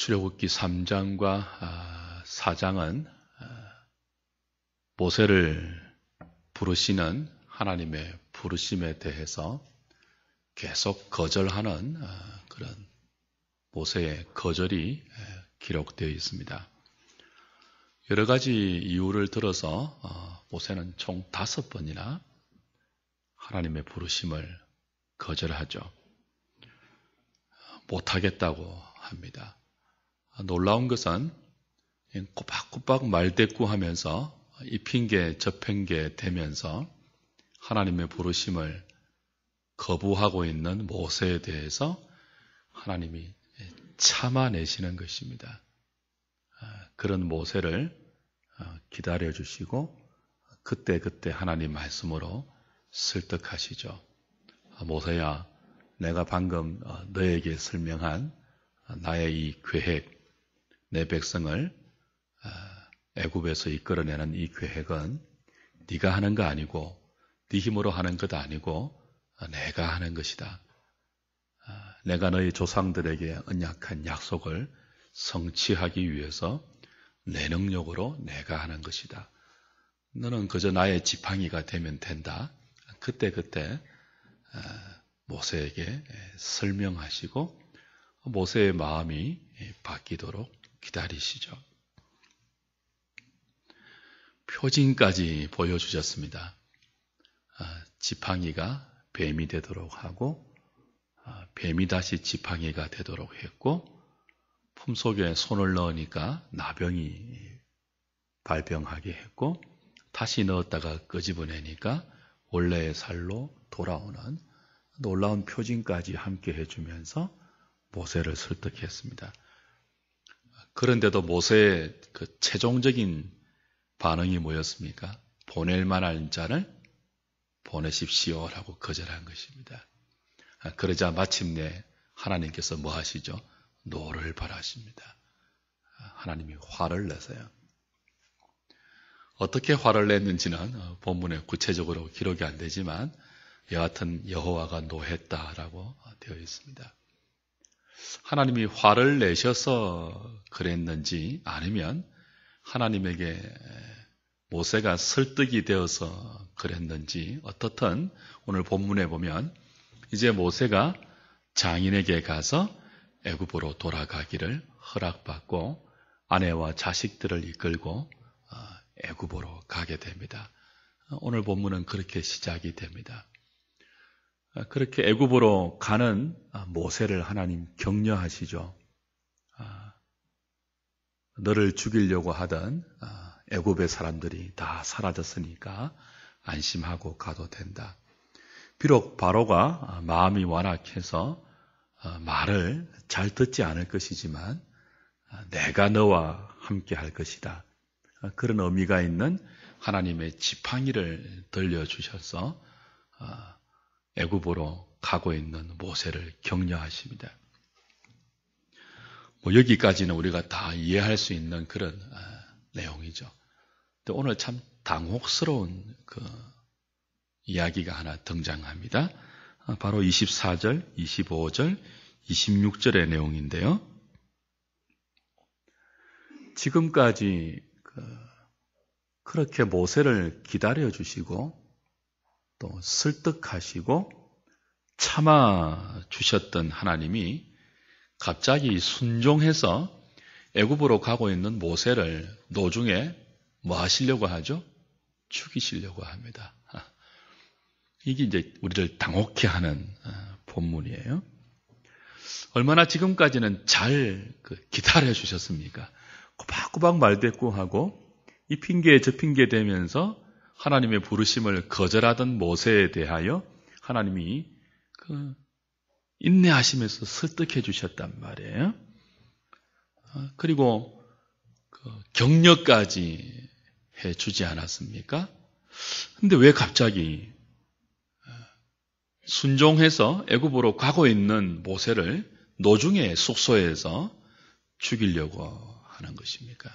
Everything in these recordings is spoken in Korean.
출애굽기 3장과 4장은 모세를 부르시는 하나님의 부르심에 대해서 계속 거절하는 그런 모세의 거절이 기록되어 있습니다. 여러 가지 이유를 들어서 모세는 총 5번이나 하나님의 부르심을 거절하죠. 못하겠다고 합니다. 놀라운 것은 꼬박꼬박 말대꾸하면서 이 핑계 저 핑계 대면서 하나님의 부르심을 거부하고 있는 모세에 대해서 하나님이 참아내시는 것입니다. 그런 모세를 기다려주시고 그때그때 하나님 말씀으로 설득하시죠. 모세야, 내가 방금 너에게 설명한 나의 이 계획, 내 백성을 애굽에서 이끌어내는 이 계획은 네가 하는 거 아니고 네 힘으로 하는 것 아니고 내가 하는 것이다. 내가 너희 조상들에게 언약한 약속을 성취하기 위해서 내 능력으로 내가 하는 것이다. 너는 그저 나의 지팡이가 되면 된다. 그때그때 모세에게 설명하시고 모세의 마음이 바뀌도록 기다리시죠. 표징까지 보여주셨습니다. 지팡이가 뱀이 되도록 하고 뱀이 다시 지팡이가 되도록 했고 품속에 손을 넣으니까 나병이 발병하게 했고 다시 넣었다가 끄집어내니까 원래의 살로 돌아오는 놀라운 표징까지 함께 해주면서 모세를 설득했습니다. 그런데도 모세의 그 최종적인 반응이 뭐였습니까? 보낼 만한 자를 보내십시오라고 거절한 것입니다. 그러자 마침내 하나님께서 뭐 하시죠? 노를 발하십니다. 하나님이 화를 내세요. 어떻게 화를 냈는지는 본문에 구체적으로 기록이 안 되지만 여하튼 여호와가 노했다라고 되어 있습니다. 하나님이 화를 내셔서 그랬는지 아니면 하나님에게 모세가 설득이 되어서 그랬는지 어떻든 오늘 본문에 보면 이제 모세가 장인에게 가서 애굽으로 돌아가기를 허락받고 아내와 자식들을 이끌고 애굽으로 가게 됩니다. 오늘 본문은 그렇게 시작이 됩니다. 그렇게 애굽으로 가는 모세를 하나님 격려하시죠. 너를 죽이려고 하던 애굽의 사람들이 다 사라졌으니까 안심하고 가도 된다. 비록 바로가 마음이 완악해서 말을 잘 듣지 않을 것이지만 내가 너와 함께 할 것이다. 그런 의미가 있는 하나님의 지팡이를 들려주셔서 애굽으로 가고 있는 모세를 격려하십니다. 여기까지는 우리가 다 이해할 수 있는 그런 내용이죠. 근데 오늘 참 당혹스러운 그 이야기가 하나 등장합니다. 바로 24절, 25절, 26절의 내용인데요. 지금까지 그렇게 모세를 기다려주시고 또 설득하시고 참아주셨던 하나님이 갑자기 순종해서 애굽으로 가고 있는 모세를 노중에 뭐 하시려고 하죠? 죽이시려고 합니다. 이게 이제 우리를 당혹해 하는 본문이에요. 얼마나 지금까지는 잘 기다려 주셨습니까? 꼬박꼬박 말대꾸하고 이 핑계 저 핑계 대면서 하나님의 부르심을 거절하던 모세에 대하여 하나님이 인내하시면서 설득해 주셨단 말이에요. 그리고 격려까지 해 주지 않았습니까? 근데 왜 갑자기 순종해서 애굽으로 가고 있는 모세를 노중의 숙소에서 죽이려고 하는 것입니까?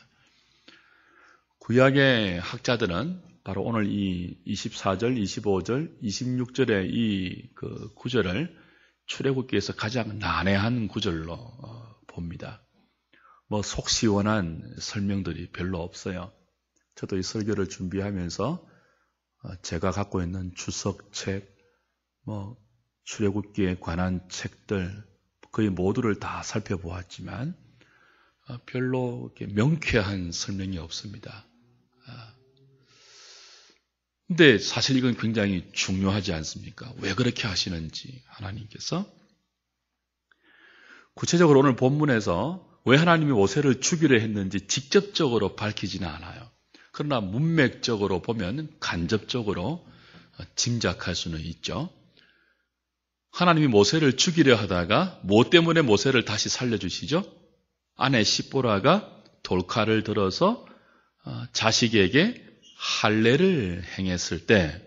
구약의 학자들은 바로 오늘 이 24절, 25절, 26절의 이 구절을 출애굽기에서 가장 난해한 구절로 봅니다. 속 시원한 설명들이 별로 없어요. 저도 이 설교를 준비하면서 제가 갖고 있는 주석책, 출애굽기에 관한 책들 거의 모두를 다 살펴보았지만 별로 명쾌한 설명이 없습니다. 근데 사실 이건 굉장히 중요하지 않습니까? 왜 그렇게 하시는지 하나님께서 구체적으로 오늘 본문에서 왜 하나님이 모세를 죽이려 했는지 직접적으로 밝히지는 않아요. 그러나 문맥적으로 보면 간접적으로 짐작할 수는 있죠. 하나님이 모세를 죽이려 하다가 뭐 때문에 모세를 다시 살려주시죠? 아내 시보라가 돌칼을 들어서 자식에게 할례를 행했을 때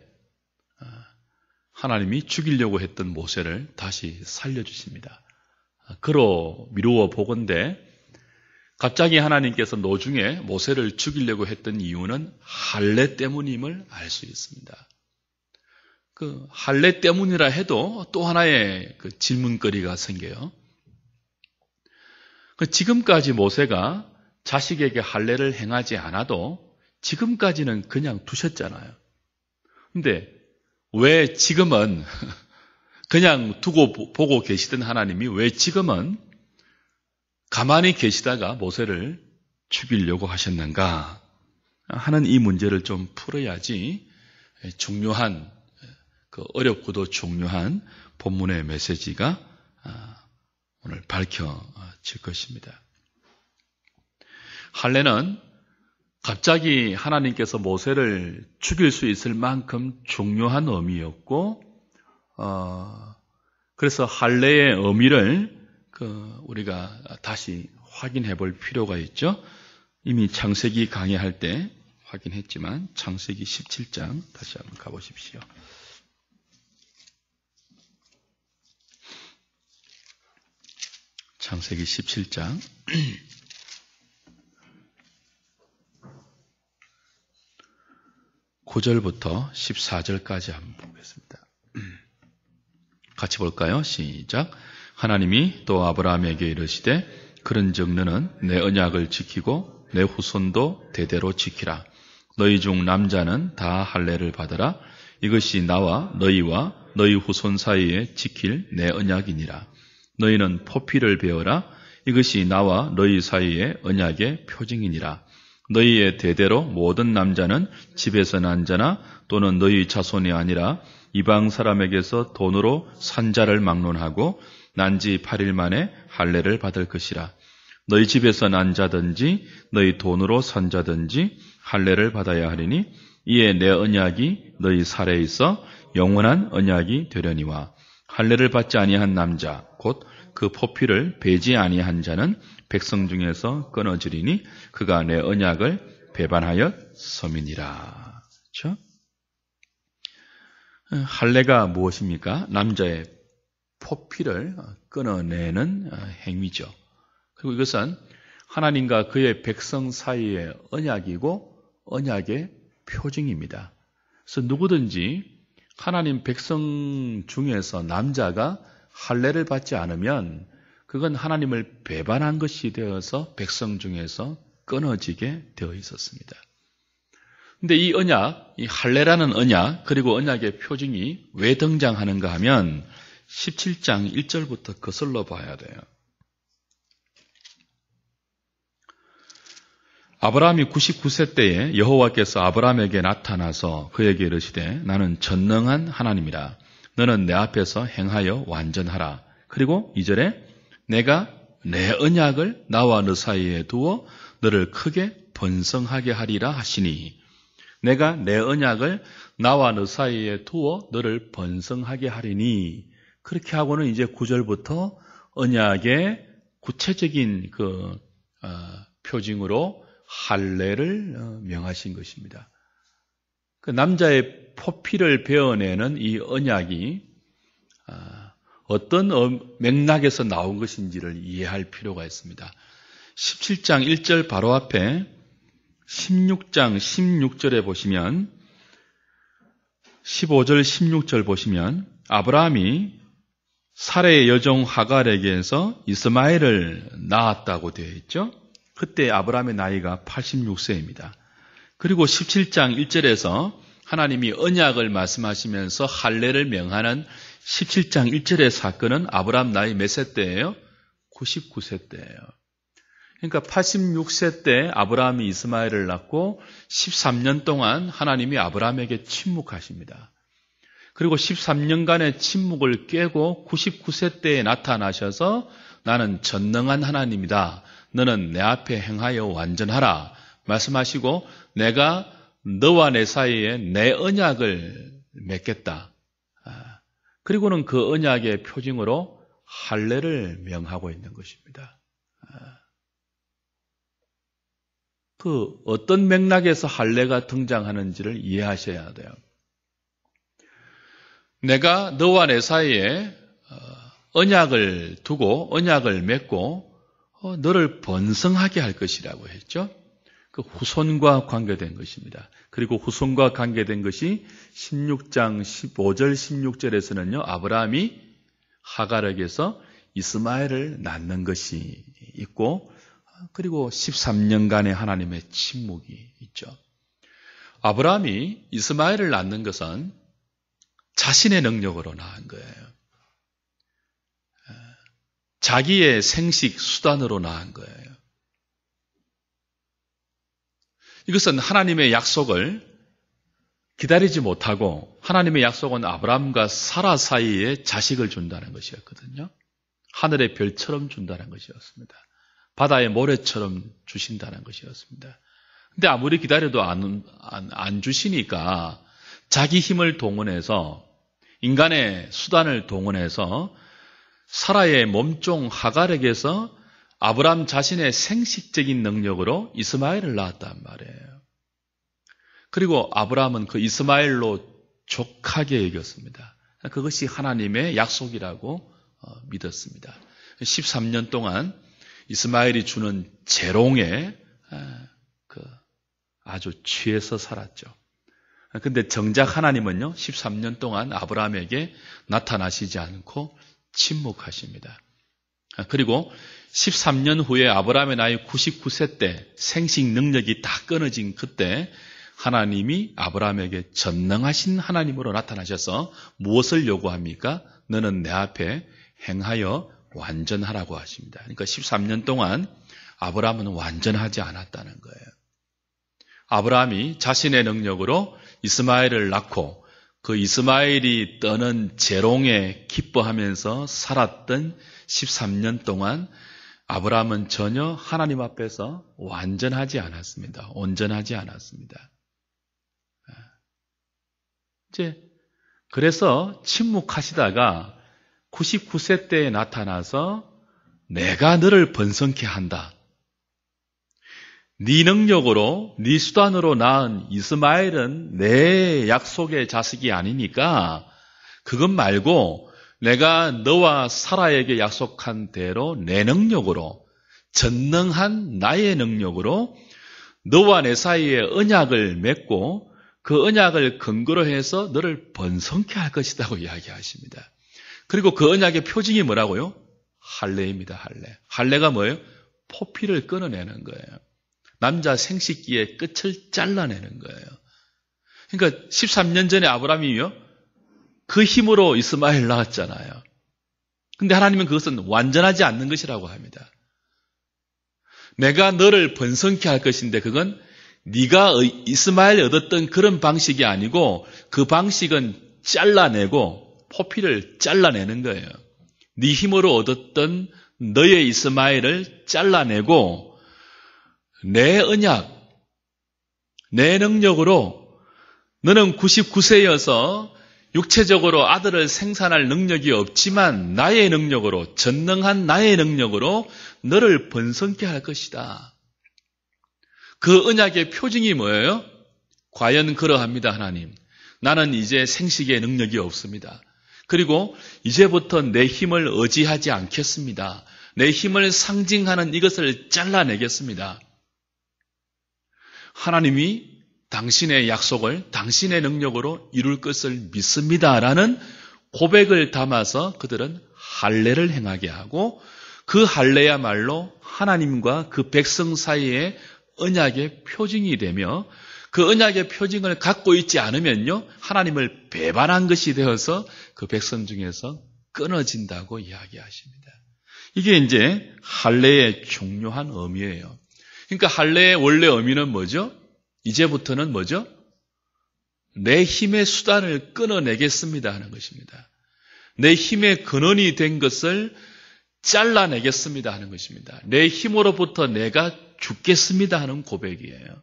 하나님이 죽이려고 했던 모세를 다시 살려주십니다. 그로 미루어 보건대 갑자기 하나님께서 노중에 모세를 죽이려고 했던 이유는 할례 때문임을 알 수 있습니다. 그 할례 때문이라 해도 또 하나의 그 질문거리가 생겨요. 지금까지 모세가 자식에게 할례를 행하지 않아도 지금까지는 그냥 두셨잖아요. 근데 왜 지금은 그냥 두고 보고 계시던 하나님이 왜 지금은 가만히 계시다가 모세를 죽이려고 하셨는가 하는 이 문제를 좀 풀어야지 중요한 어렵고도 중요한 본문의 메시지가 오늘 밝혀질 것입니다. 할례는 갑자기 하나님께서 모세를 죽일 수 있을 만큼 중요한 의미였고, 그래서 할례의 의미를 우리가 다시 확인해 볼 필요가 있죠. 이미 창세기 강의할 때 확인했지만 창세기 17장 다시 한번 가보십시오. 창세기 17장 9절부터 14절까지 한번 보겠습니다. 같이 볼까요? 시작. 하나님이 또 아브라함에게 이르시되 그런즉 너는 내 언약을 지키고 내 후손도 대대로 지키라. 너희 중 남자는 다 할례를 받으라. 이것이 나와 너희와 너희 후손 사이에 지킬 내 언약이니라. 너희는 포피를 베어라. 이것이 나와 너희 사이의 언약의 표징이니라. 너희의 대대로 모든 남자는 집에서 난 자나 또는 너희 자손이 아니라 이방 사람에게서 돈으로 산 자를 막론하고 난 지 8일 만에 할례를 받을 것이라. 너희 집에서 난 자든지 너희 돈으로 산 자든지 할례를 받아야 하리니 이에 내 언약이 너희 살에 있어 영원한 언약이 되려니와 할례를 받지 아니한 남자 곧 그 포피를 베지 아니한 자는 백성 중에서 끊어지리니 그가 내 언약을 배반하여 섬이니라. 그렇죠? 할례가 무엇입니까? 남자의 포피를 끊어내는 행위죠. 그리고 이것은 하나님과 그의 백성 사이의 언약이고 언약의 표징입니다. 그래서 누구든지 하나님 백성 중에서 남자가 할례를 받지 않으면 그건 하나님을 배반한 것이 되어서 백성 중에서 끊어지게 되어 있었습니다. 근데 이 언약, 이 할례라는 언약, 그리고 언약의 표징이 왜 등장하는가 하면 17장 1절부터 거슬러 봐야 돼요. 아브라함이 99세 때에 여호와께서 아브라함에게 나타나서 그에게 이르시되 나는 전능한 하나님이라. 너는 내 앞에서 행하여 완전하라. 그리고 2절에 내가 내 언약을 나와 너 사이에 두어 너를 크게 번성하게 하리라 하시니 내가 내 언약을 나와 너 사이에 두어 너를 번성하게 하리니 그렇게 하고는 이제 9절부터 언약의 구체적인 표징으로 할례를 명하신 것입니다. 그 남자의 포피를 베어내는 이 언약이 어떤 맥락에서 나온 것인지를 이해할 필요가 있습니다. 17장 1절 바로 앞에 16장 16절에 보시면 15절 16절 보시면 아브라함이 사레의 여종 하갈에게서 이스마엘을 낳았다고 되어 있죠. 그때 아브라함의 나이가 86세입니다. 그리고 17장 1절에서 하나님이 언약을 말씀하시면서 할례를 명하는 17장 1절의 사건은 아브라함 나이 몇 세 때예요? 99세 때예요. 그러니까 86세 때 아브라함이 이스마엘을 낳고 13년 동안 하나님이 아브라함에게 침묵하십니다. 그리고 13년간의 침묵을 깨고 99세 때에 나타나셔서 나는 전능한 하나님이다. 너는 내 앞에 행하여 완전하라. 말씀하시고 내가 너와 내 사이에 내 언약을 맺겠다. 그리고는 그 언약의 표징으로 할례를 명하고 있는 것입니다. 그 어떤 맥락에서 할례가 등장하는지를 이해하셔야 돼요. 내가 너와 내 사이에 언약을 두고 언약을 맺고 너를 번성하게 할 것이라고 했죠. 그 후손과 관계된 것입니다. 그리고 후손과 관계된 것이 16장 15절 16절에서는요. 아브라함이 하갈에게서 이스마엘을 낳는 것이 있고 그리고 13년간의 하나님의 침묵이 있죠. 아브라함이 이스마엘을 낳는 것은 자신의 능력으로 낳은 거예요. 자기의 생식 수단으로 낳은 거예요. 이것은 하나님의 약속을 기다리지 못하고 하나님의 약속은 아브라함과 사라 사이에 자식을 준다는 것이었거든요. 하늘의 별처럼 준다는 것이었습니다. 바다의 모래처럼 주신다는 것이었습니다. 근데 아무리 기다려도 안 주시니까 자기 힘을 동원해서 인간의 수단을 동원해서 사라의 몸종 하갈에게서 아브라함 자신의 생식적인 능력으로 이스마엘을 낳았단 말이에요. 그리고 아브라함은 그 이스마엘로 족하게 여겼습니다. 그것이 하나님의 약속이라고 믿었습니다. 13년 동안 이스마엘이 주는 재롱에 아주 취해서 살았죠. 근데 정작 하나님은요, 13년 동안 아브라함에게 나타나시지 않고 침묵하십니다. 그리고 13년 후에 아브라함의 나이 99세 때 생식 능력이 다 끊어진 그때 하나님이 아브라함에게 전능하신 하나님으로 나타나셔서 무엇을 요구합니까? 너는 내 앞에 행하여 완전하라고 하십니다. 그러니까 13년 동안 아브라함은 완전하지 않았다는 거예요. 아브라함이 자신의 능력으로 이스마엘을 낳고 그 이스마엘이 떠는 재롱에 기뻐하면서 살았던 13년 동안 아브라함은 전혀 하나님 앞에서 완전하지 않았습니다. 온전하지 않았습니다. 그래서 침묵하시다가 99세 때에 나타나서 내가 너를 번성케 한다. 네 능력으로, 네 수단으로 낳은 이스마엘은 내 약속의 자식이 아니니까 그것 말고 내가 너와 사라에게 약속한 대로 내 능력으로, 전능한 나의 능력으로 너와 내 사이에 언약을 맺고 그 언약을 근거로 해서 너를 번성케 할 것이라고 이야기하십니다. 그리고 그 언약의 표징이 뭐라고요? 할례입니다. 할례. 할례가 뭐예요? 포피를 끊어내는 거예요. 남자 생식기의 끝을 잘라내는 거예요. 그러니까 13년 전에 아브라함이요, 그 힘으로 이스마엘 낳았잖아요. 근데 하나님은 그것은 완전하지 않는 것이라고 합니다. 내가 너를 번성케 할 것인데 그건 네가 이스마엘 얻었던 그런 방식이 아니고 그 방식은 잘라내고 포피를 잘라내는 거예요. 네 힘으로 얻었던 너의 이스마엘을 잘라내고 내 언약, 내 능력으로 너는 99세여서 육체적으로 아들을 생산할 능력이 없지만 나의 능력으로, 전능한 나의 능력으로 너를 번성케 할 것이다. 그 언약의 표징이 뭐예요? 과연 그러합니다, 하나님. 나는 이제 생식의 능력이 없습니다. 그리고 이제부터 내 힘을 의지하지 않겠습니다. 내 힘을 상징하는 이것을 잘라내겠습니다. 하나님이 당신의 약속을 당신의 능력으로 이룰 것을 믿습니다라는 고백을 담아서 그들은 할례를 행하게 하고 그 할례야말로 하나님과 그 백성 사이에 언약의 표징이 되며 그 언약의 표징을 갖고 있지 않으면요, 하나님을 배반한 것이 되어서 그 백성 중에서 끊어진다고 이야기하십니다. 이게 이제 할례의 중요한 의미예요. 그러니까 할례의 원래 의미는 뭐죠? 이제부터는 뭐죠? 내 힘의 수단을 끊어내겠습니다 하는 것입니다. 내 힘의 근원이 된 것을 잘라내겠습니다 하는 것입니다. 내 힘으로부터 내가 죽겠습니다 하는 고백이에요.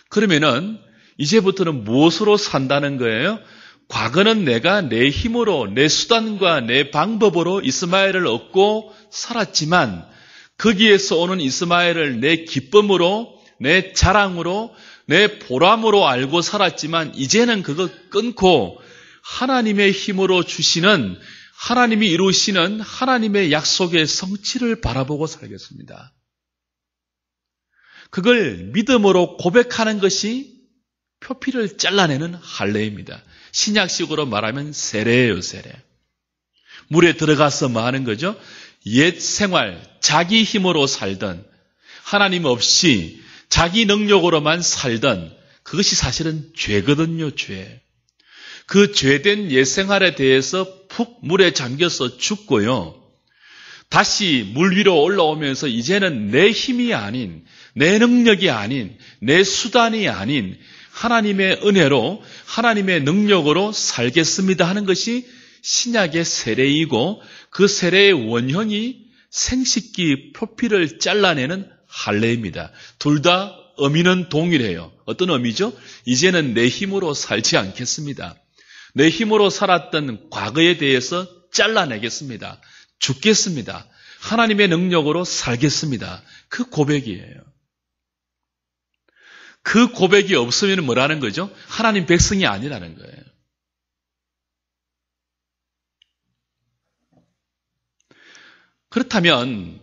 그러면은 이제부터는 무엇으로 산다는 거예요? 과거는 내가 내 힘으로, 내 수단과 내 방법으로 이스마엘을 얻고 살았지만 거기에서 오는 이스마엘을 내 기쁨으로, 내 자랑으로, 내 보람으로 알고 살았지만 이제는 그거 끊고 하나님의 힘으로 주시는, 하나님이 이루시는 하나님의 약속의 성취를 바라보고 살겠습니다. 그걸 믿음으로 고백하는 것이 표피를 잘라내는 할례입니다. 신약식으로 말하면 세례예요, 세례. 물에 들어가서 뭐 하는 거죠? 옛 생활, 자기 힘으로 살던, 하나님 없이 자기 능력으로만 살던 그것이 사실은 죄거든요, 죄. 그 죄된 옛 생활에 대해서 푹 물에 잠겨서 죽고요. 다시 물 위로 올라오면서 이제는 내 힘이 아닌, 내 능력이 아닌, 내 수단이 아닌 하나님의 은혜로, 하나님의 능력으로 살겠습니다 하는 것이 신약의 세례이고 그 세례의 원형이 생식기 표피를 잘라내는 할례입니다. 둘 다 의미는 동일해요. 어떤 의미죠? 이제는 내 힘으로 살지 않겠습니다. 내 힘으로 살았던 과거에 대해서 잘라내겠습니다. 죽겠습니다. 하나님의 능력으로 살겠습니다. 그 고백이에요. 그 고백이 없으면 뭐라는 거죠? 하나님 백성이 아니라는 거예요. 그렇다면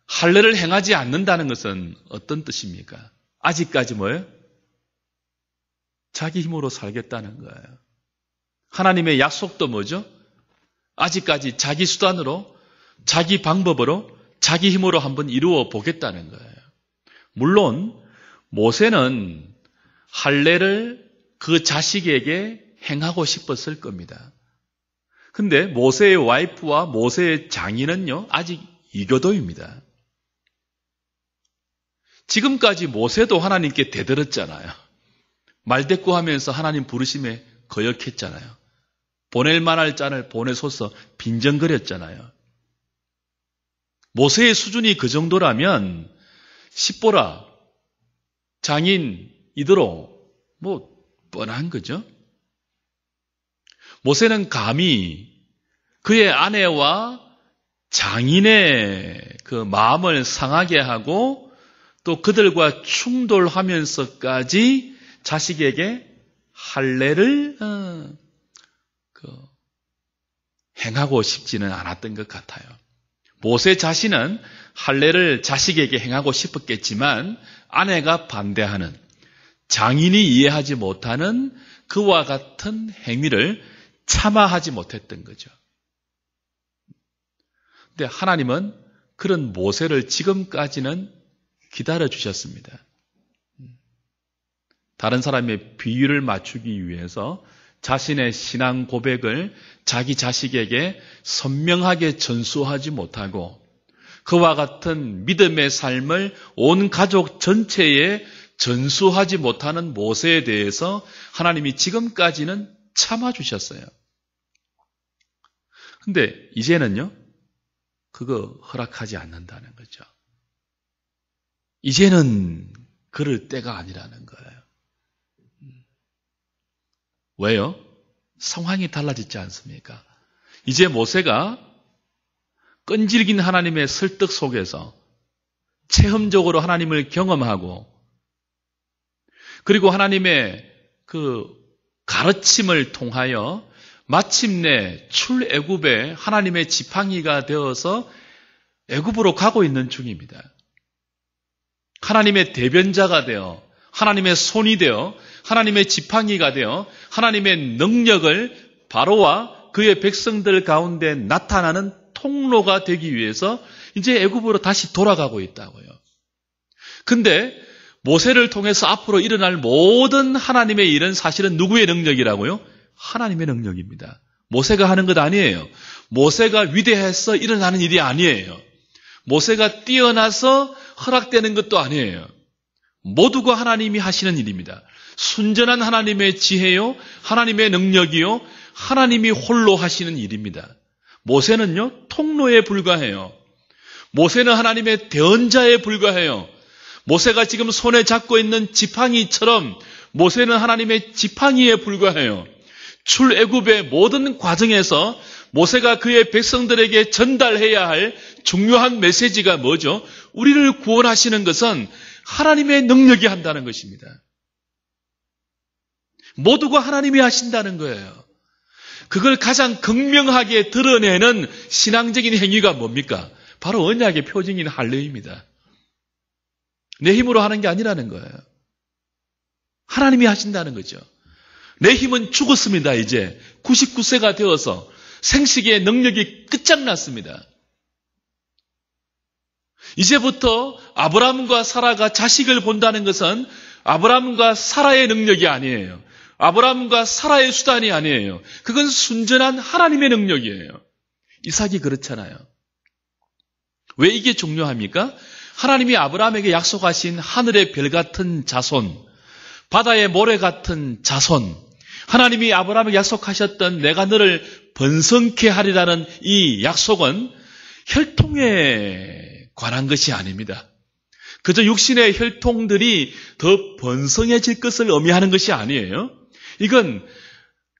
할례를 행하지 않는다는 것은 어떤 뜻입니까? 아직까지 뭐예요? 자기 힘으로 살겠다는 거예요. 하나님의 약속도 뭐죠? 아직까지 자기 수단으로, 자기 방법으로, 자기 힘으로 한번 이루어 보겠다는 거예요. 물론 모세는 할례를 그 자식에게 행하고 싶었을 겁니다. 근데 모세의 와이프와 모세의 장인은요, 아직 이교도입니다. 지금까지 모세도 하나님께 대들었잖아요. 말대꾸하면서 하나님 부르심에 거역했잖아요. 보낼 만할 자를 보내소서 빈정거렸잖아요. 모세의 수준이 그 정도라면 십보라, 장인, 이드로 뭐 뻔한 거죠. 모세는 감히 그의 아내와 장인의 그 마음을 상하게 하고 또 그들과 충돌하면서까지 자식에게 할례를 행하고 싶지는 않았던 것 같아요. 모세 자신은 할례를 자식에게 행하고 싶었겠지만 아내가 반대하는, 장인이 이해하지 못하는 그와 같은 행위를 참아하지 못했던 거죠. 근데 하나님은 그런 모세를 지금까지는 기다려주셨습니다. 다른 사람의 비유를 맞추기 위해서 자신의 신앙 고백을 자기 자식에게 선명하게 전수하지 못하고 그와 같은 믿음의 삶을 온 가족 전체에 전수하지 못하는 모세에 대해서 하나님이 지금까지는 참아주셨어요. 근데 이제는요, 그거 허락하지 않는다는 거죠. 이제는 그럴 때가 아니라는 거예요. 왜요? 상황이 달라지지 않습니까? 이제 모세가 끈질긴 하나님의 설득 속에서 체험적으로 하나님을 경험하고 그리고 하나님의 그 가르침을 통하여 마침내 출애굽의 하나님의 지팡이가 되어서 애굽으로 가고 있는 중입니다. 하나님의 대변자가 되어 하나님의 손이 되어 하나님의 지팡이가 되어 하나님의 능력을 바로와 그의 백성들 가운데 나타나는 통로가 되기 위해서 이제 애굽으로 다시 돌아가고 있다고요. 근데 모세를 통해서 앞으로 일어날 모든 하나님의 일은 사실은 누구의 능력이라고요? 하나님의 능력입니다. 모세가 하는 것 아니에요. 모세가 위대해서 일어나는 일이 아니에요. 모세가 뛰어나서 허락되는 것도 아니에요. 모두가 하나님이 하시는 일입니다. 순전한 하나님의 지혜요, 하나님의 능력이요, 하나님이 홀로 하시는 일입니다. 모세는요, 통로에 불과해요. 모세는 하나님의 대언자에 불과해요. 모세가 지금 손에 잡고 있는 지팡이처럼 모세는 하나님의 지팡이에 불과해요. 출애굽의 모든 과정에서 모세가 그의 백성들에게 전달해야 할 중요한 메시지가 뭐죠? 우리를 구원하시는 것은 하나님의 능력이 한다는 것입니다. 모두가 하나님이 하신다는 거예요. 그걸 가장 극명하게 드러내는 신앙적인 행위가 뭡니까? 바로 언약의 표징인 할례입니다. 내 힘으로 하는 게 아니라는 거예요. 하나님이 하신다는 거죠. 내 힘은 죽었습니다. 이제 99세가 되어서 생식의 능력이 끝장났습니다. 이제부터 아브라함과 사라가 자식을 본다는 것은 아브라함과 사라의 능력이 아니에요. 아브라함과 사라의 수단이 아니에요. 그건 순전한 하나님의 능력이에요. 이삭이 그렇잖아요. 왜 이게 중요합니까? 하나님이 아브라함에게 약속하신 하늘의 별 같은 자손, 바다의 모래 같은 자손, 하나님이 아브라함에게 약속하셨던 내가 너를 번성케 하리라는 이 약속은 혈통에 관한 것이 아닙니다. 그저 육신의 혈통들이 더 번성해질 것을 의미하는 것이 아니에요. 이건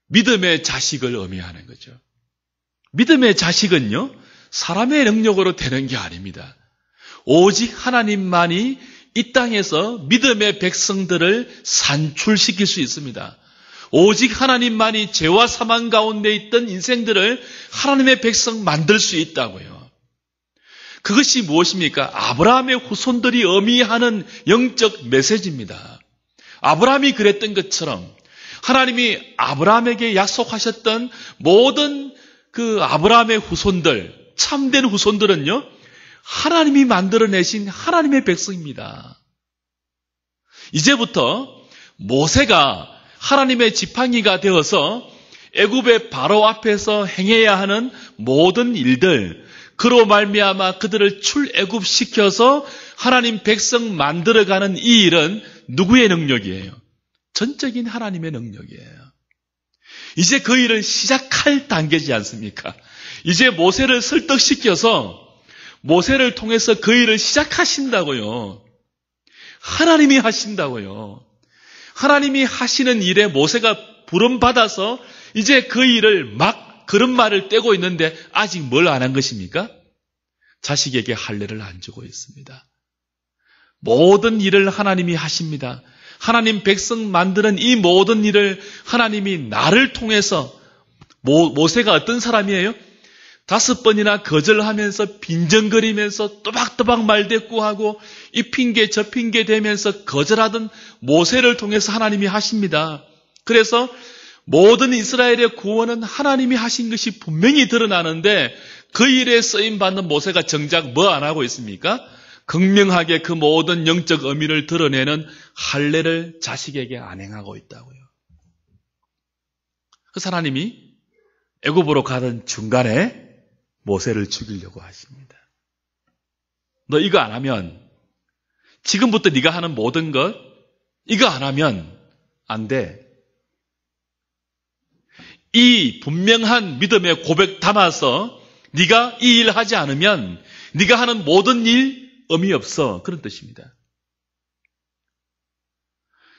믿음의 자식을 의미하는 거죠. 믿음의 자식은요, 사람의 능력으로 되는 게 아닙니다. 오직 하나님만이 이 땅에서 믿음의 백성들을 산출시킬 수 있습니다. 오직 하나님만이 죄와 사망 가운데 있던 인생들을 하나님의 백성 만들 수 있다고요. 그것이 무엇입니까? 아브라함의 후손들이 의미하는 영적 메시지입니다. 아브라함이 그랬던 것처럼 하나님이 아브라함에게 약속하셨던 모든 그 아브라함의 후손들, 참된 후손들은요, 하나님이 만들어내신 하나님의 백성입니다. 이제부터 모세가 하나님의 지팡이가 되어서 애굽의 바로 앞에서 행해야 하는 모든 일들, 그로 말미암아 그들을 출애굽시켜서 하나님 백성 만들어가는 이 일은 누구의 능력이에요? 전적인 하나님의 능력이에요. 이제 그 일을 시작할 단계지 않습니까? 이제 모세를 설득시켜서 모세를 통해서 그 일을 시작하신다고요. 하나님이 하신다고요. 하나님이 하시는 일에 모세가 부름받아서 이제 그 일을 막 걸음마를 떼고 있는데 아직 뭘 안 한 것입니까? 자식에게 할례를 안 주고 있습니다. 모든 일을 하나님이 하십니다. 하나님 백성 만드는 이 모든 일을 하나님이 나를 통해서 모세가 어떤 사람이에요? 5번이나 거절하면서 빈정거리면서 또박또박 말대꾸하고 이 핑계 저 핑계 대면서 거절하던 모세를 통해서 하나님이 하십니다. 그래서 모든 이스라엘의 구원은 하나님이 하신 것이 분명히 드러나는데 그 일에 쓰임받는 모세가 정작 뭐 안 하고 있습니까? 극명하게 그 모든 영적 의미를 드러내는 할례를 자식에게 안 행하고 있다고요. 그래서 하나님이 애굽으로 가던 중간에 모세를 죽이려고 하십니다. 너 이거 안 하면, 지금부터 네가 하는 모든 것 이거 안 하면 안 돼. 이 분명한 믿음의 고백 담아서 네가 이 일 하지 않으면 네가 하는 모든 일 의미 없어. 그런 뜻입니다.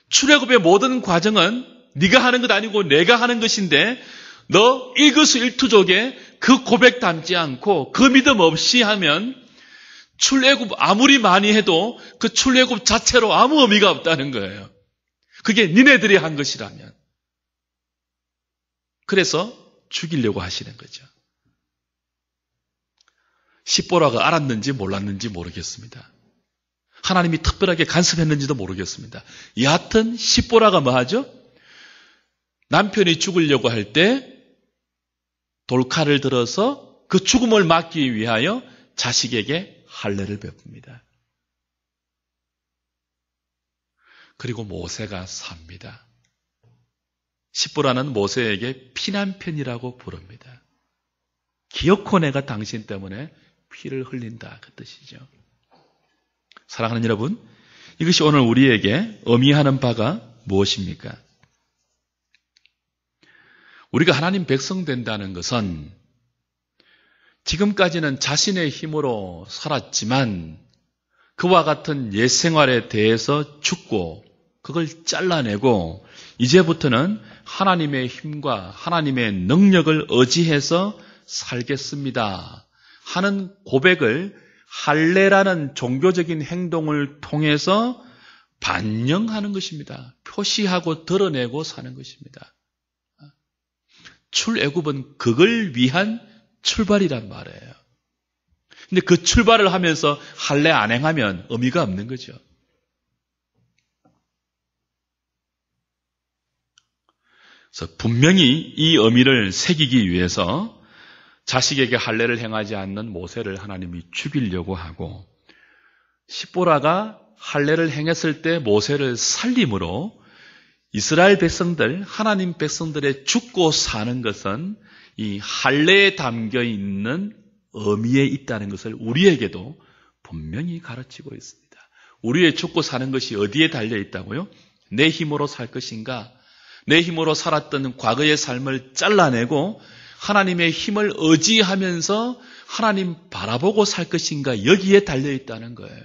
출애굽의 모든 과정은 네가 하는 것 아니고 내가 하는 것인데 너 일거수일투족에 그 고백 담지 않고 그 믿음 없이 하면 출애굽 아무리 많이 해도 그 출애굽 자체로 아무 의미가 없다는 거예요. 그게 니네들이 한 것이라면. 그래서 죽이려고 하시는 거죠. 십보라가 알았는지 몰랐는지 모르겠습니다. 하나님이 특별하게 간섭했는지도 모르겠습니다. 여하튼 십보라가 뭐 하죠? 남편이 죽으려고 할 때 돌칼을 들어서 그 죽음을 막기 위하여 자식에게 할례를 베풉니다. 그리고 모세가 삽니다. 십보라는 모세에게 피난편이라고 부릅니다. 기어코 내가 당신 때문에 피를 흘린다, 그 뜻이죠. 사랑하는 여러분, 이것이 오늘 우리에게 의미하는 바가 무엇입니까? 우리가 하나님 백성 된다는 것은 지금까지는 자신의 힘으로 살았지만 그와 같은 옛 생활에 대해서 죽고 그걸 잘라내고 이제부터는 하나님의 힘과 하나님의 능력을 의지해서 살겠습니다 하는 고백을 할례라는 종교적인 행동을 통해서 반영하는 것입니다. 표시하고 드러내고 사는 것입니다. 출애굽은 그걸 위한 출발이란 말이에요. 근데 그 출발을 하면서 할례 안 행하면 의미가 없는 거죠. 그래서 분명히 이 의미를 새기기 위해서 자식에게 할례를 행하지 않는 모세를 하나님이 죽이려고 하고, 십보라가 할례를 행했을 때 모세를 살림으로 이스라엘 백성들, 하나님 백성들의 죽고 사는 것은 이 할례에 담겨 있는 의미에 있다는 것을 우리에게도 분명히 가르치고 있습니다. 우리의 죽고 사는 것이 어디에 달려 있다고요? 내 힘으로 살 것인가? 내 힘으로 살았던 과거의 삶을 잘라내고 하나님의 힘을 의지하면서 하나님 바라보고 살 것인가? 여기에 달려 있다는 거예요.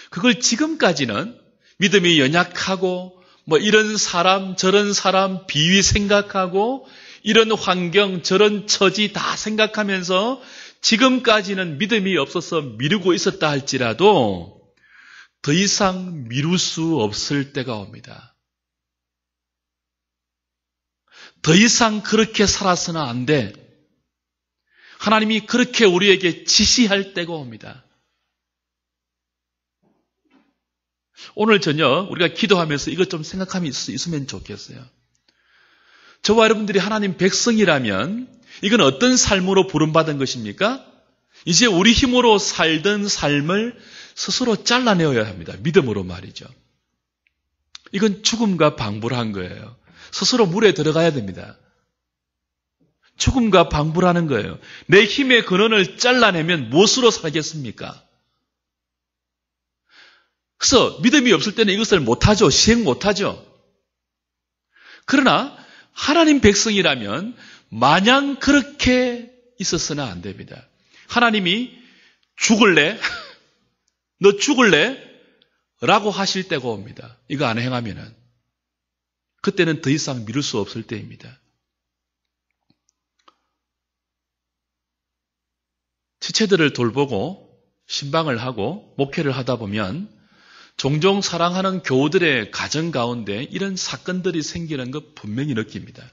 그걸 지금까지는 믿음이 연약하고 이런 사람 저런 사람 비위 생각하고 이런 환경 저런 처지 다 생각하면서 지금까지는 믿음이 없어서 미루고 있었다 할지라도 더 이상 미룰 수 없을 때가 옵니다. 더 이상 그렇게 살아서는 안 돼. 하나님이 그렇게 우리에게 지시할 때가 옵니다. 오늘 저녁 우리가 기도하면서 이것 좀 생각하면 있으면 좋겠어요. 저와 여러분들이 하나님 백성이라면 이건 어떤 삶으로 부름받은 것입니까? 이제 우리 힘으로 살던 삶을 스스로 잘라내어야 합니다. 믿음으로 말이죠. 이건 죽음과 방불한 거예요. 스스로 물에 들어가야 됩니다. 죽음과 방불하는 거예요. 내 힘의 근원을 잘라내면 무엇으로 살겠습니까? 그래서 믿음이 없을 때는 이것을 못하죠. 시행 못하죠. 그러나 하나님 백성이라면 마냥 그렇게 있었으나 안 됩니다. 하나님이 죽을래? 너 죽을래? 라고 하실 때가 옵니다. 이거 안 행하면은. 그때는 더 이상 미룰 수 없을 때입니다. 지체들을 돌보고 신방을 하고 목회를 하다 보면 종종 사랑하는 교우들의 가정 가운데 이런 사건들이 생기는 것 분명히 느낍니다.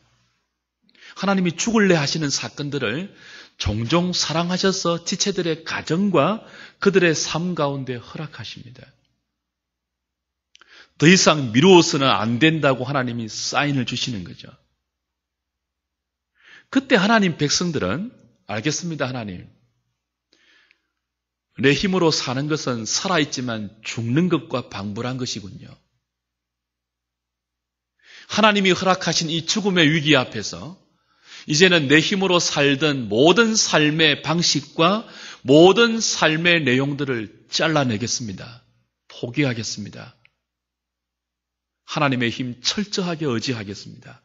하나님이 죽을래 하시는 사건들을 종종 사랑하셔서 지체들의 가정과 그들의 삶 가운데 허락하십니다. 더 이상 미루어서는 안 된다고 하나님이 사인을 주시는 거죠. 그때 하나님 백성들은 알겠습니다, 하나님. 내 힘으로 사는 것은 살아있지만 죽는 것과 방불한 것이군요. 하나님이 허락하신 이 죽음의 위기 앞에서 이제는 내 힘으로 살던 모든 삶의 방식과 모든 삶의 내용들을 잘라내겠습니다. 포기하겠습니다. 하나님의 힘 철저하게 의지하겠습니다.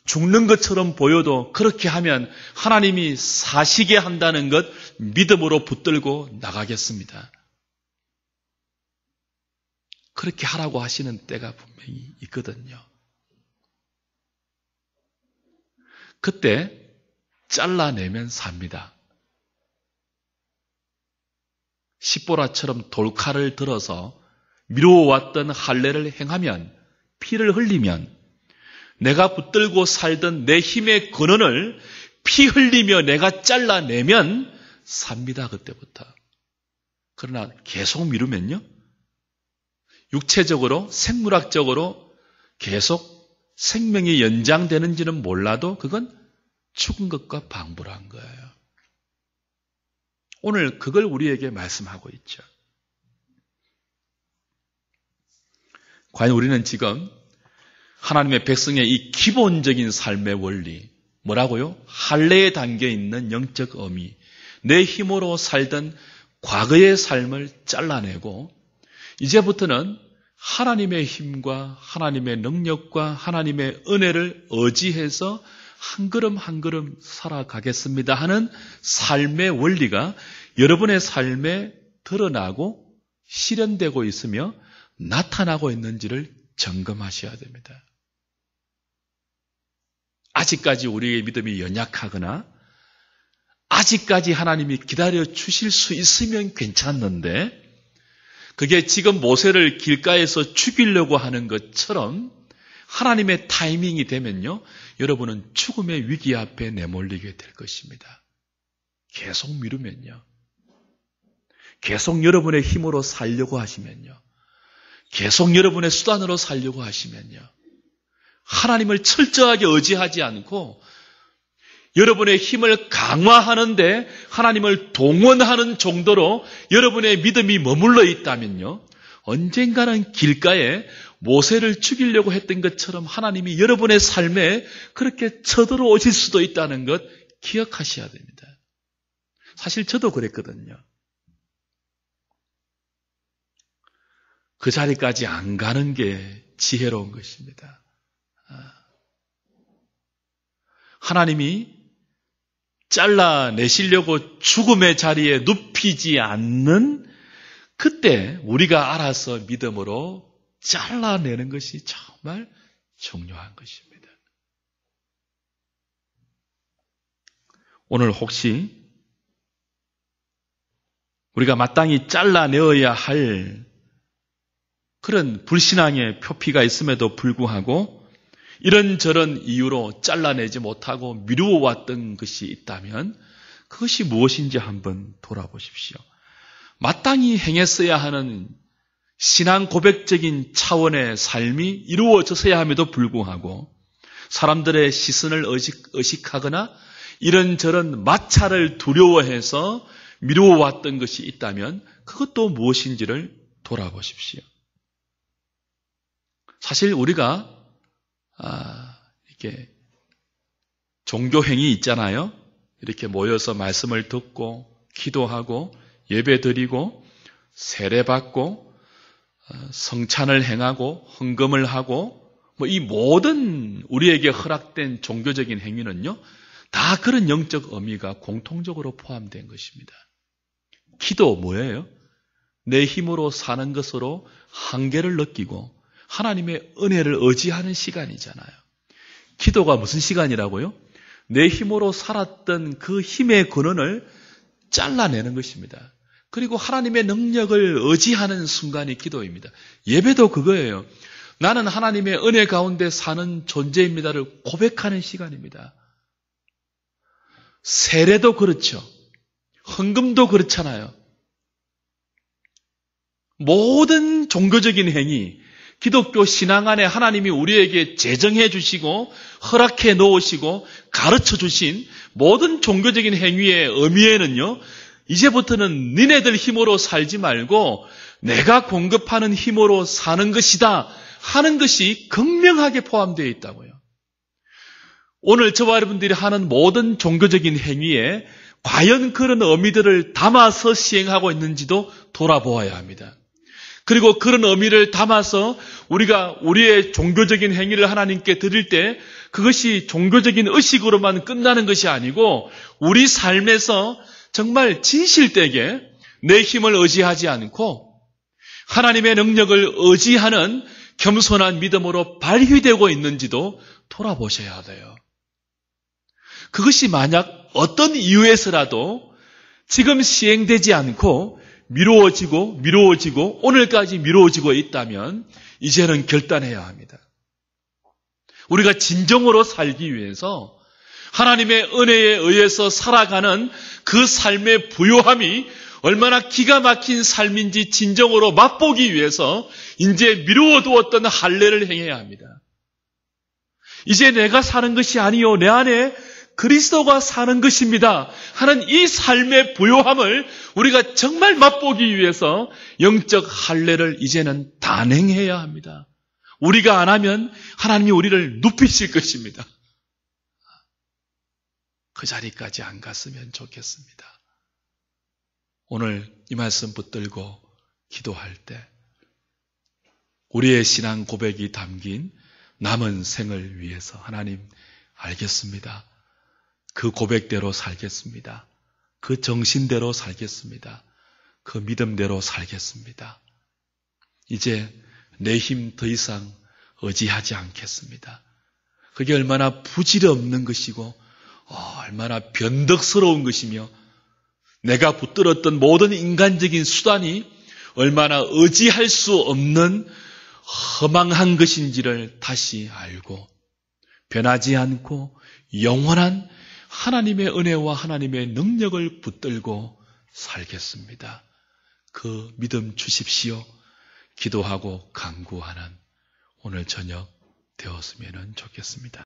죽는 것처럼 보여도 그렇게 하면 하나님이 사시게 한다는 것 믿음으로 붙들고 나가겠습니다. 그렇게 하라고 하시는 때가 분명히 있거든요. 그때 잘라내면 삽니다. 십보라처럼 돌칼을 들어서 미루어왔던 할례를 행하면, 피를 흘리면, 내가 붙들고 살던 내 힘의 근원을 피 흘리며 내가 잘라내면 삽니다, 그때부터. 그러나 계속 미루면요, 육체적으로, 생물학적으로 계속 생명이 연장되는지는 몰라도 그건 죽은 것과 방불한 거예요. 오늘 그걸 우리에게 말씀하고 있죠. 과연 우리는 지금 하나님의 백성의 이 기본적인 삶의 원리, 뭐라고요? 할례에 담겨 있는 영적 의미, 내 힘으로 살던 과거의 삶을 잘라내고 이제부터는 하나님의 힘과 하나님의 능력과 하나님의 은혜를 의지해서 한 걸음 한 걸음 살아가겠습니다 하는 삶의 원리가 여러분의 삶에 드러나고 실현되고 있으며 나타나고 있는지를 점검하셔야 됩니다. 아직까지 우리의 믿음이 연약하거나 아직까지 하나님이 기다려 주실 수 있으면 괜찮는데 그게 지금 모세를 길가에서 죽이려고 하는 것처럼 하나님의 타이밍이 되면요, 여러분은 죽음의 위기 앞에 내몰리게 될 것입니다. 계속 미루면요, 계속 여러분의 힘으로 살려고 하시면요, 계속 여러분의 수단으로 살려고 하시면요, 하나님을 철저하게 의지하지 않고 여러분의 힘을 강화하는데 하나님을 동원하는 정도로 여러분의 믿음이 머물러 있다면요, 언젠가는 길가에 모세를 죽이려고 했던 것처럼 하나님이 여러분의 삶에 그렇게 쳐들어오실 수도 있다는 것 기억하셔야 됩니다. 사실 저도 그랬거든요. 그 자리까지 안 가는 게 지혜로운 것입니다. 하나님이 잘라내시려고 죽음의 자리에 눕히지 않는 그때 우리가 알아서 믿음으로 잘라내는 것이 정말 중요한 것입니다. 오늘 혹시 우리가 마땅히 잘라내어야 할 그런 불신앙의 표피가 있음에도 불구하고 이런저런 이유로 잘라내지 못하고 미루어왔던 것이 있다면 그것이 무엇인지 한번 돌아보십시오. 마땅히 행했어야 하는 신앙 고백적인 차원의 삶이 이루어졌어야 함에도 불구하고 사람들의 시선을 의식하거나 이런저런 마찰을 두려워해서 미루어왔던 것이 있다면 그것도 무엇인지를 돌아보십시오. 사실 우리가 이렇게 종교행위 있잖아요. 이렇게 모여서 말씀을 듣고 기도하고 예배드리고 세례받고 성찬을 행하고 헌금을 하고 이 모든 우리에게 허락된 종교적인 행위는요, 다 그런 영적 의미가 공통적으로 포함된 것입니다. 기도 뭐예요? 내 힘으로 사는 것으로 한계를 느끼고 하나님의 은혜를 의지하는 시간이잖아요. 기도가 무슨 시간이라고요? 내 힘으로 살았던 그 힘의 근원을 잘라내는 것입니다. 그리고 하나님의 능력을 의지하는 순간이 기도입니다. 예배도 그거예요. 나는 하나님의 은혜 가운데 사는 존재입니다를 고백하는 시간입니다. 세례도 그렇죠. 헌금도 그렇잖아요. 모든 종교적인 행위, 기독교 신앙 안에 하나님이 우리에게 제정해 주시고 허락해 놓으시고 가르쳐 주신 모든 종교적인 행위의 의미에는요, 이제부터는 니네들 힘으로 살지 말고 내가 공급하는 힘으로 사는 것이다 하는 것이 극명하게 포함되어 있다고요. 오늘 저와 여러분들이 하는 모든 종교적인 행위에 과연 그런 의미들을 담아서 시행하고 있는지도 돌아보아야 합니다. 그리고 그런 의미를 담아서 우리가 우리의 종교적인 행위를 하나님께 드릴 때 그것이 종교적인 의식으로만 끝나는 것이 아니고 우리 삶에서 정말 진실되게 내 힘을 의지하지 않고 하나님의 능력을 의지하는 겸손한 믿음으로 발휘되고 있는지도 돌아보셔야 돼요. 그것이 만약 어떤 이유에서라도 지금 시행되지 않고 미루어지고 오늘까지 미루어지고 있다면 이제는 결단해야 합니다. 우리가 진정으로 살기 위해서 하나님의 은혜에 의해서 살아가는 그 삶의 부요함이 얼마나 기가 막힌 삶인지 진정으로 맛보기 위해서 이제 미루어두었던 할례를 행해야 합니다. 이제 내가 사는 것이 아니요, 내 안에 그리스도가 사는 것입니다 하는 이 삶의 부요함을 우리가 정말 맛보기 위해서 영적 할례를 이제는 단행해야 합니다. 우리가 안 하면 하나님이 우리를 눕히실 것입니다. 그 자리까지 안 갔으면 좋겠습니다. 오늘 이 말씀 붙들고 기도할 때 우리의 신앙 고백이 담긴 남은 생을 위해서 하나님 알겠습니다. 그 고백대로 살겠습니다. 그 정신대로 살겠습니다. 그 믿음대로 살겠습니다. 이제 내 힘 더 이상 의지하지 않겠습니다. 그게 얼마나 부질없는 것이고 얼마나 변덕스러운 것이며 내가 붙들었던 모든 인간적인 수단이 얼마나 의지할 수 없는 허망한 것인지를 다시 알고 변하지 않고 영원한 하나님의 은혜와 하나님의 능력을 붙들고 살겠습니다. 그 믿음 주십시오. 기도하고 간구하는 오늘 저녁 되었으면 좋겠습니다.